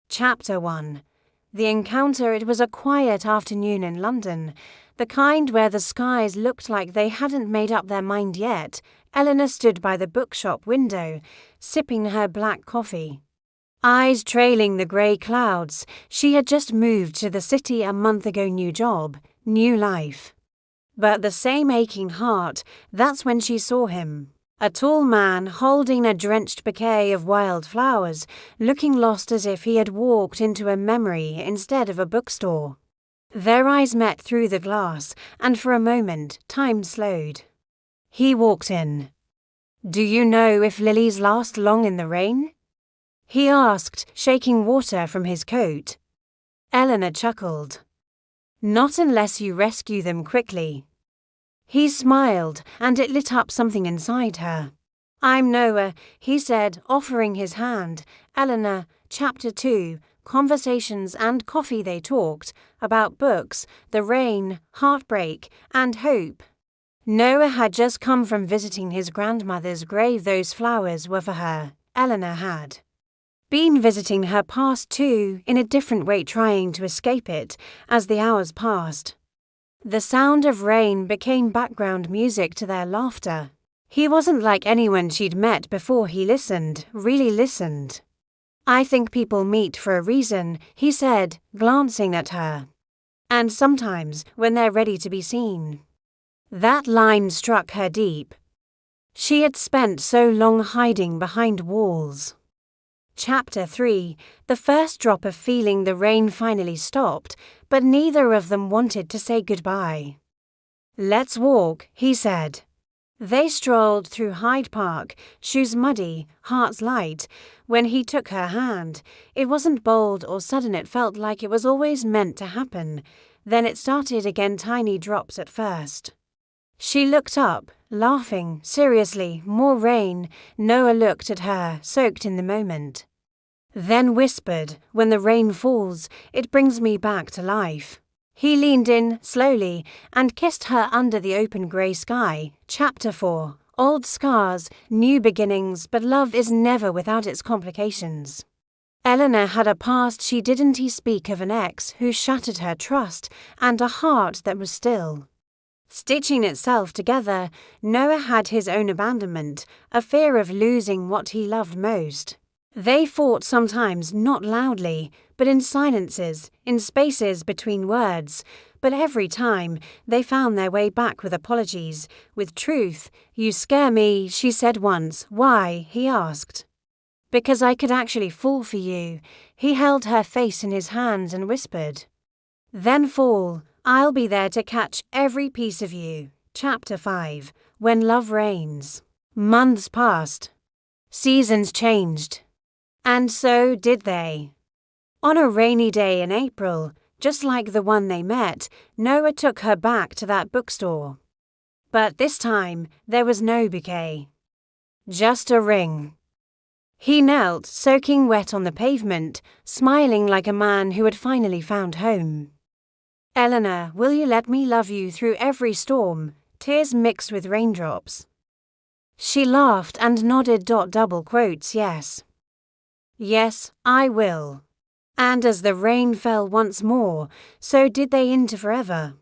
Chapter 1. The encounter. It was a quiet afternoon in London, the kind where the skies looked like they hadn't made up their mind yet. Elena stood by the bookshop window, sipping her black coffee. Eyes trailing the grey clouds. She had just moved to the city a month ago. New job, new life. But the same aching heart. That's when she saw him. A tall man holding a drenched bouquet of wildflowers, looking lost as if he had walked into a memory instead of a bookstore. Their eyes met through the glass, and for a moment, time slowed. He walked in. "Do you know if lilies last long in the rain?" he asked, shaking water from his coat. Elena chuckled. "Not unless you rescue them quickly." He smiled, and it lit up something inside her. "I'm Noah," he said, offering his hand. Elena, Chapter 2, Conversations and coffee. They talked about books, the rain, heartbreak, and hope. Noah had just come from visiting his grandmother's grave. Those flowers were for her. Elena had been visiting her past too, in a different way, trying to escape it as the hours passed. The sound of rain became background music to their laughter. He wasn't like anyone she'd met before. He listened, really listened. "I think people meet for a reason," he said, glancing at her. "And sometimes when they're ready to be seen." That line struck her deep. She had spent so long hiding behind walls. Chapter 3. The first drop of feeling. The rain finally stopped, but neither of them wanted to say goodbye. "Let's walk," he said. They strolled through Hyde Park, shoes muddy, hearts light. When he took her hand, it wasn't bold or sudden. It felt like it was always meant to happen. Then it started again, tiny drops at first. She looked up, laughing, seriously. More rain. Noah looked at her, soaked in the moment. Then whispered, "When the rain falls, it brings me back to life." He leaned in, slowly, and kissed her under the open grey sky. Chapter 4. Old scars, new beginnings, but love is never without its complications. Elena had a past. She didn't. He speak of an ex who shattered her trust, and a heart that was still stitching itself together. Noah had his own abandonment, a fear of losing what he loved most. They fought sometimes, not loudly, but in silences, in spaces between words. But every time, they found their way back with apologies, with truth. "You scare me," she said once. "Why?" he asked. "Because I could actually fall for you." He held her face in his hands and whispered, "Then fall. I'll be there to catch every piece of you." Chapter 5. When love reigns. Months passed. Seasons changed. And so did they. On a rainy day in April, just like the one they met, Noah took her back to that bookstore. But this time, there was no bouquet. Just a ring. He knelt, soaking wet on the pavement, smiling like a man who had finally found home. "Elena, will you let me love you through every storm?" Tears mixed with raindrops. She laughed and nodded. Double quotes. "Yes. Yes, I will." And as the rain fell once more, so did they into forever.